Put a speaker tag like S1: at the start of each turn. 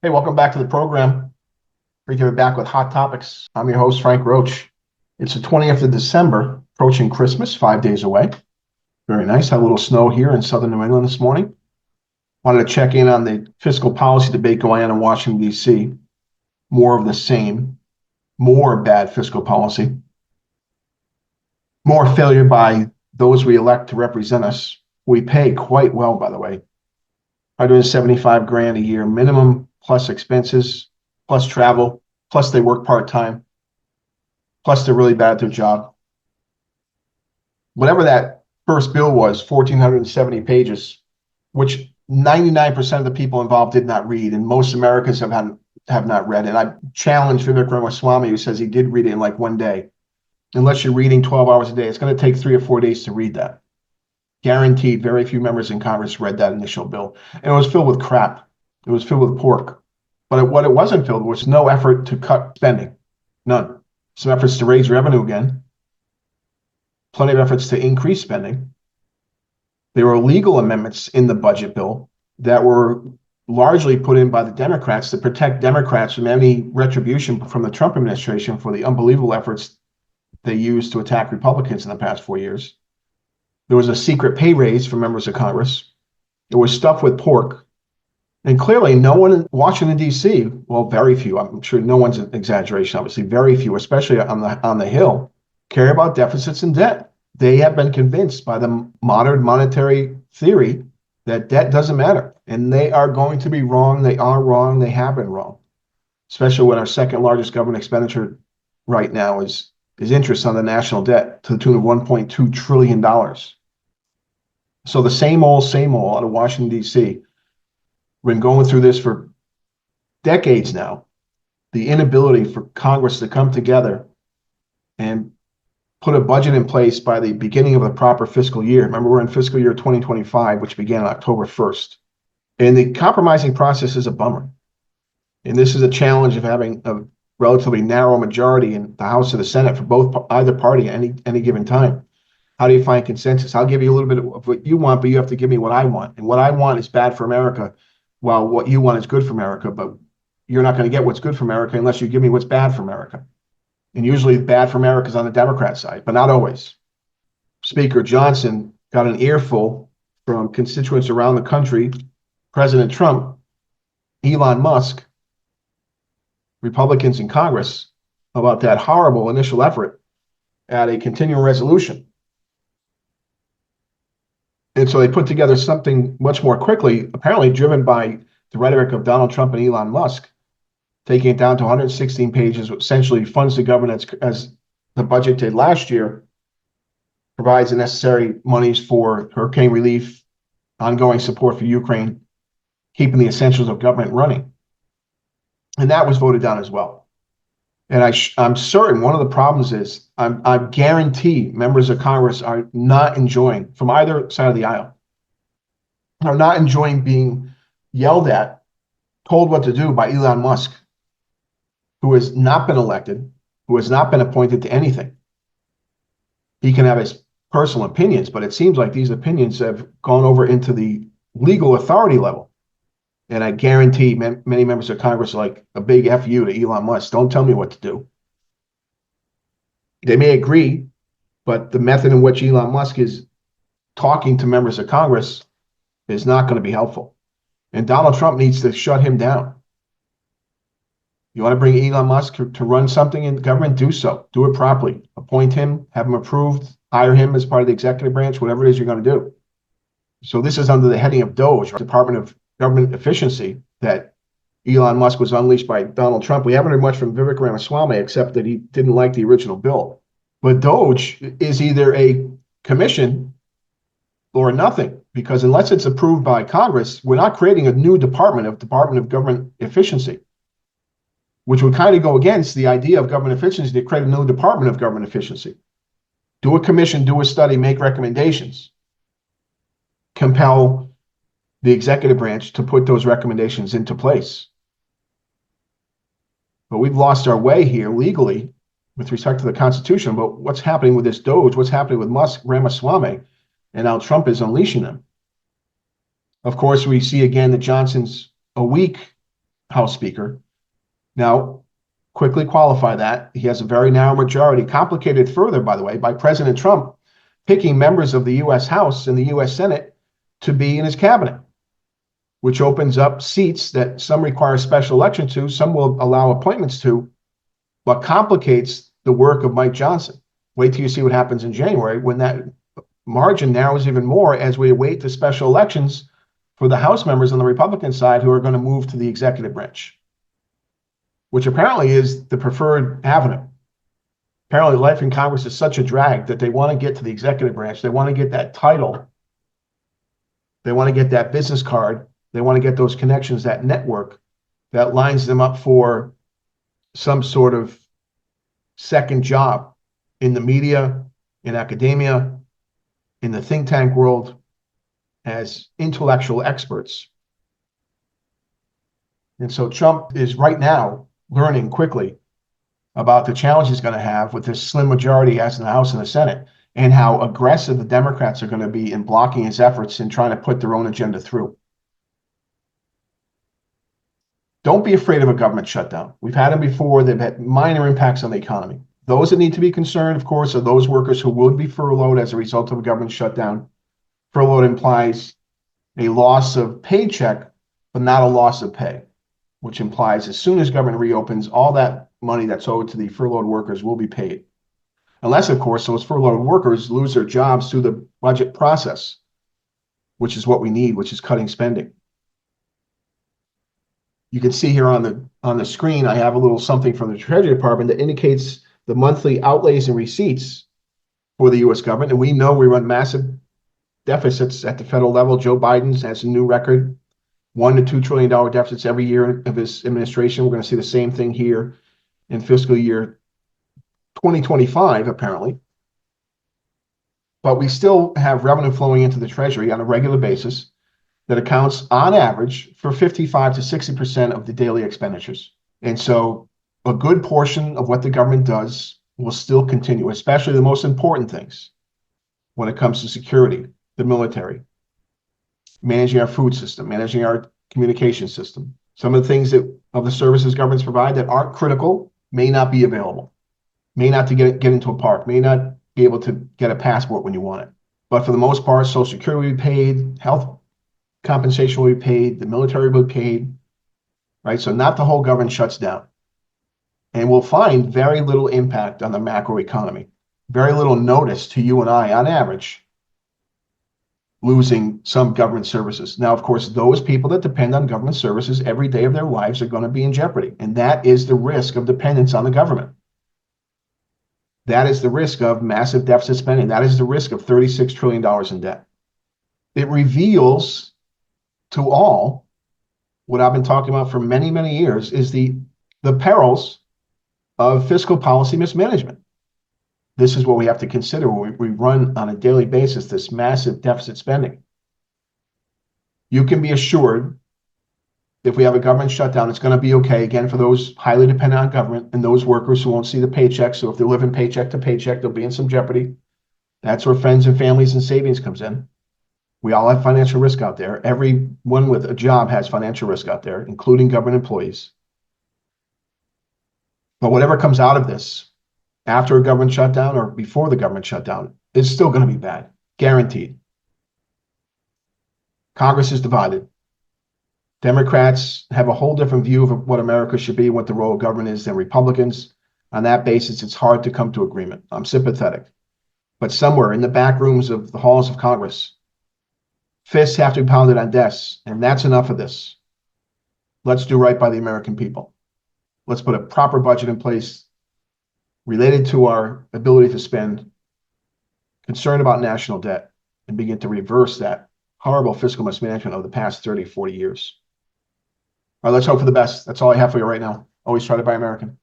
S1: Hey, welcome back to the program. Great to be back with Hot Topics. I'm your host, Frank Roche. It's the 20th of December, approaching Christmas, 5 days away. Very nice. Had a little snow here in southern New England this morning. Wanted to check in on the fiscal policy debate going on in Washington, D.C. More of the same, more bad fiscal policy, more failure by those we elect to represent us. We pay quite well, by the way. 175 grand a year minimum, plus expenses, plus travel, plus they work part-time, plus they're really bad at their job. Whatever that first bill was, 1,470 pages, which 99% of the people involved did not read, and most Americans have not read. And I challenge Vivek Ramaswamy, who says he did read it in like one day. Unless you're reading 12 hours a day, it's going to take 3 or 4 days to read that. Guaranteed, very few members in Congress read that initial bill. And it was filled with crap. It was filled with pork. But what it wasn't filled with was no effort to cut spending. None. Some efforts to raise revenue again. Plenty of efforts to increase spending. There were legal amendments in the budget bill that were largely put in by the Democrats to protect Democrats from any retribution from the Trump administration for the unbelievable efforts they used to attack Republicans in the past 4 years. There was a secret pay raise for members of Congress. It was stuffed with pork. And clearly, no one in Washington, D.C., well, very few, I'm sure no one's an exaggeration, obviously, very few, especially on the Hill, care about deficits and debt. They have been convinced by the modern monetary theory that debt doesn't matter. And they are going to be wrong. They are wrong. They have been wrong, especially when our second largest government expenditure right now is interest on the national debt to the tune of $1.2 trillion. So the same old out of Washington, D.C. We've been going through this for decades now. The inability for Congress to come together and put a budget in place by the beginning of the proper fiscal year. Remember, we're in fiscal year 2025, which began on October 1st. And the compromising process is a bummer. And this is a challenge of having a relatively narrow majority in the House or the Senate for either party at any given time. How do you find consensus? I'll give you a little bit of what you want, but you have to give me what I want. And what I want is bad for America, while what you want is good for America. But you're not going to get what's good for America unless you give me what's bad for America. And usually bad for America is on the Democrat side, but not always. Speaker Johnson got an earful from constituents around the country, President Trump, Elon Musk, Republicans in Congress, about that horrible initial effort at a continuing resolution. And so they put together something much more quickly, apparently driven by the rhetoric of Donald Trump and Elon Musk, taking it down to 116 pages, which essentially funds the government as the budget did last year, provides the necessary monies for hurricane relief, ongoing support for Ukraine, keeping the essentials of government running. And that was voted down as well. And I'm certain one of the problems is I guarantee members of Congress are not enjoying, from either side of the aisle, are not enjoying being yelled at, told what to do by Elon Musk, who has not been elected, who has not been appointed to anything. He can have his personal opinions, but it seems like these opinions have gone over into the legal authority level. And I guarantee many members of Congress are like a big F you to Elon Musk. Don't tell me what to do. They may agree, but the method in which Elon Musk is talking to members of Congress is not going to be helpful. And Donald Trump needs to shut him down. You want to bring Elon Musk to run something in government? Do so. Do it properly. Appoint him, have him approved, hire him as part of the executive branch, whatever it is you're going to do. So this is under the heading of DOGE, Department of Government Efficiency, that Elon Musk was unleashed by Donald Trump. We haven't heard much from Vivek Ramaswamy, except that he didn't like the original bill. But DOGE is either a commission or nothing, because unless it's approved by Congress, we're not creating a new Department of Government Efficiency, which would kind of go against the idea of government efficiency to create a new Department of Government Efficiency. Do a commission, do a study, make recommendations, compel the executive branch to put those recommendations into place. But we've lost our way here legally with respect to the Constitution. But what's happening with this DOGE, what's happening with Musk, Ramaswamy, and now Trump is unleashing them. Of course, we see again that Johnson's a weak House Speaker. Now, quickly qualify that. He has a very narrow majority, complicated further, by the way, by President Trump picking members of the U.S. House and the U.S. Senate to be in his cabinet, which opens up seats that some require special election to, some will allow appointments to, but complicates the work of Mike Johnson. Wait till you see what happens in January when that margin narrows even more as we await the special elections for the House members on the Republican side who are going to move to the executive branch, which apparently is the preferred avenue. Apparently, life in Congress is such a drag that they want to get to the executive branch. They want to get that title. They want to get that business card. They want to get those connections, that network that lines them up for some sort of second job in the media, in academia, in the think tank world as intellectual experts. And so Trump is right now learning quickly about the challenge he's going to have with this slim majority he has in the House and the Senate, and how aggressive the Democrats are going to be in blocking his efforts in trying to put their own agenda through. Don't be afraid of a government shutdown. We've had them before. They've had minor impacts on the economy. Those that need to be concerned, of course, are those workers who will be furloughed as a result of a government shutdown. Furloughed implies a loss of paycheck, but not a loss of pay, which implies as soon as government reopens, all that money that's owed to the furloughed workers will be paid. Unless, of course, those furloughed workers lose their jobs through the budget process, which is what we need, which is cutting spending. You can see here on the screen, I have a little something from the Treasury Department that indicates the monthly outlays and receipts for the U.S. government. And we know we run massive deficits at the federal level. Joe Biden has a new record, $1 to $2 trillion deficits every year of his administration. We're going to see the same thing here in fiscal year 2025, apparently. But we still have revenue flowing into the Treasury on a regular basis that accounts on average for 55 to 60% of the daily expenditures. And so a good portion of what the government does will still continue, especially the most important things when it comes to security, the military, managing our food system, managing our communication system. Some of the things that of the services governments provide that aren't critical may not be available, may not to get into a park, may not be able to get a passport when you want it. But for the most part, Social Security will be paid, health compensation will be paid, the military will be paid, right? So not the whole government shuts down. And we'll find very little impact on the macro economy, very little notice to you and I on average losing some government services. Now, of course, those people that depend on government services every day of their lives are going to be in jeopardy. And that is the risk of dependence on the government. That is the risk of massive deficit spending. That is the risk of $36 trillion in debt. It reveals to all what I've been talking about for many, many years is the perils of fiscal policy mismanagement. This is what we have to consider when we run on a daily basis this massive deficit spending. You can be assured if we have a government shutdown, it's going to be okay, again, for those highly dependent on government and those workers who won't see the paycheck. So if they're living paycheck to paycheck, they'll be in some jeopardy. That's where friends and families and savings comes in. We all have financial risk out there. Everyone with a job has financial risk out there, including government employees. But whatever comes out of this, after a government shutdown or before the government shutdown, is still going to be bad, guaranteed. Congress is divided. Democrats have a whole different view of what America should be, what the role of government is, than Republicans. On that basis, it's hard to come to agreement. I'm sympathetic. But somewhere in the back rooms of the halls of Congress, fists have to be pounded on desks, and that's enough of this. Let's do right by the American people. Let's put a proper budget in place related to our ability to spend, concerned about national debt, and begin to reverse that horrible fiscal mismanagement of the past 30, 40 years. All right, let's hope for the best. That's all I have for you right now. Always try to buy American.